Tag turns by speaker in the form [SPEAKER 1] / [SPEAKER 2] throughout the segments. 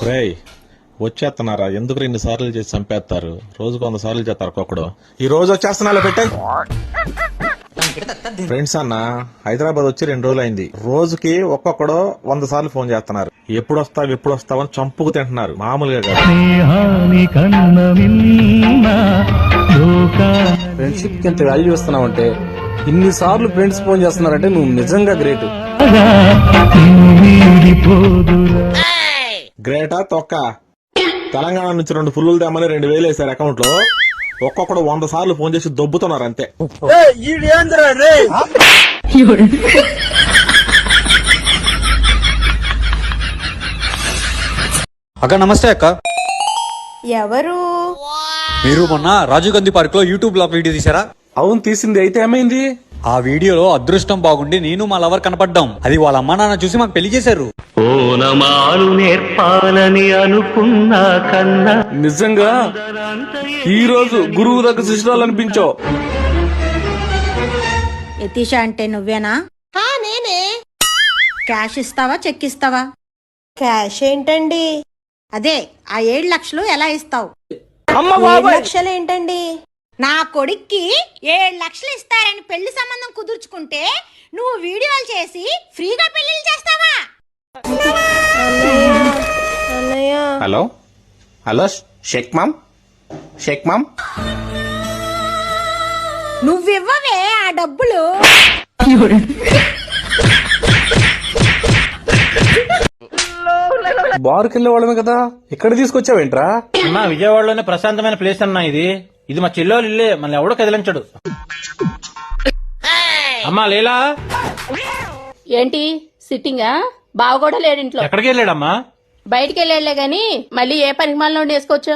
[SPEAKER 1] రేయ్ వచ్చేస్తున్నారా? ఎందుకు 2 సార్లు చేసి చంపేస్తారు? రోజుకు 100 సార్లు చేస్తారు ఒక్కొక్కడు. ఈ రోజు వచ్చేస్తున్నా పెట్టాయి. ఫ్రెండ్స్ అన్న హైదరాబాద్ వచ్చి 2 రోజులు అయింది. రోజుకి ఒక్కొక్కడు 100 సార్లు ఫోన్ చేస్తున్నారు. ఎప్పుడు వస్తావు అని చంపుకు తింటున్నారు. మామూలుగా కాదు.
[SPEAKER 2] ఫ్రెండ్షిప్ కి ఎంత వాల్యూ ఇస్తున్నావంటే, ఇన్నిసార్లు ఫ్రెండ్స్ ఫోన్ చేస్తున్నారంటే నువ్వు నిజంగా గ్రేట్.
[SPEAKER 1] గ్రేటా తొక్క. తెలంగాణ నుంచి 2 ఫుల్లు తేమని 2,000 వేసారు అకౌంట్ లో. ఒక్కొక్కడు 100 సార్లు ఫోన్ చేసి దొబ్బుతున్నారు అంతే.
[SPEAKER 3] అక్క నమస్తే అక్క.
[SPEAKER 4] ఎవరు?
[SPEAKER 3] మీరు మొన్న రాజీవ్ గాంధీ పార్క్ లో యూట్యూబ్ బ్లాగ్ వీడియో తీసారా?
[SPEAKER 2] అవును తీసింది. అయితే ఏమైంది?
[SPEAKER 3] ఆ వీడియోలో అదృష్టం బాగుండి నేను మా లవర్ కనపడ్డాం. అది వాళ్ళ అమ్మా నాన్న చూసి మాకు పెళ్లి చేశారు.
[SPEAKER 5] ఓనమాలు నేర్పాలని అనుకున్నా కన్నా
[SPEAKER 2] నిజంగా ఈ రోజు గురువు దగ్గర శిష్యురాలు అనిపించావు.
[SPEAKER 4] యతీష అంటే నువ్వేనా? నేనే. క్యాష్ ఇస్తావా చెక్ ఇస్తావా?
[SPEAKER 6] క్యాష్ ఏంటండి?
[SPEAKER 4] అదే ఆ 7 లక్షలు ఎలా ఇస్తావు?
[SPEAKER 6] 7 లక్షలు ఏంటండి?
[SPEAKER 4] నా కొడుక్కి 7 లక్షలు ఇస్తారని పెళ్లి సంబంధం కుదుర్చుకుంటే నువ్వు వీడియోలు చేసి ఫ్రీగా పెళ్లిళ్ళు చేస్తావా?
[SPEAKER 6] అన్నయ్య
[SPEAKER 2] హలో హలో షేక్ మామ్
[SPEAKER 4] నువ్వివ్వవే ఆ డబ్బులు.
[SPEAKER 2] బార్కి వెళ్ళే వాళ్ళమే కదా, ఇక్కడ తీసుకొచ్చావేంట్రా?
[SPEAKER 7] అమ్మా విజయవాడలోనే ప్రశాంతమైన ప్లేస్ అన్నా ఇది మా చెల్లెలు ఇల్లే, మన ఎవడో కదిలించడు. అమ్మా లేలా
[SPEAKER 8] ఏంటి సిట్టింగా? బావ కూడా లేడింట్లో.
[SPEAKER 7] ఎక్కడికి వెళ్ళాడమ్మా?
[SPEAKER 8] బయటికి వెళ్ళాడులే గాని మళ్ళీ ఏ పనికి మాలలో వేసుకోవచ్చు.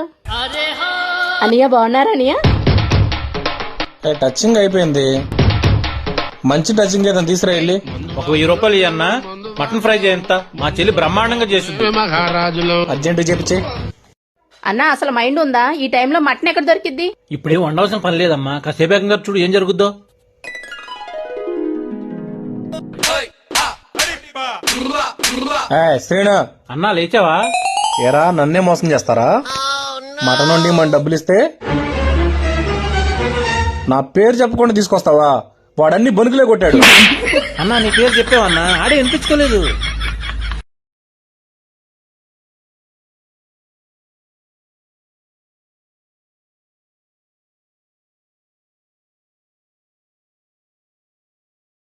[SPEAKER 8] అనియా బాగున్నారా? అనియా
[SPEAKER 2] టచింగ్ అయిపోయింది. మంచి టచింగ్ ఏదైనా తీసురా వెళ్ళి.
[SPEAKER 7] ఒక 1000 రూపాయలు ఇయ్యన్నా, మటన్ ఫ్రై చేయంత. మా చెల్లి బ్రహ్మాండంగా చేస్తుంది.
[SPEAKER 2] అర్జెంట్ చేపించే.
[SPEAKER 8] అన్న అసలు మైండ్ ఉందా? ఈ టైంలో మటన్ ఎక్కడ దొరికిద్ది?
[SPEAKER 7] ఇప్పుడేం వండవలసిన పని లేదమ్మా, కాసేపు ఏకంగా చూడు ఏం జరుగుద్దో.
[SPEAKER 2] శ్రీను
[SPEAKER 7] అన్నా లేచావా?
[SPEAKER 2] ఎరా నన్నే మోసం చేస్తారా? మటన్ వండి మన డబ్బులు ఇస్తే నా పేరు చెప్పకుండా తీసుకొస్తావా? వాడన్ని బనుకులే కొట్టాడు.
[SPEAKER 7] అన్నా నీ పేరు చెప్పావన్నా, ఆడే వినిపించుకోలేదు.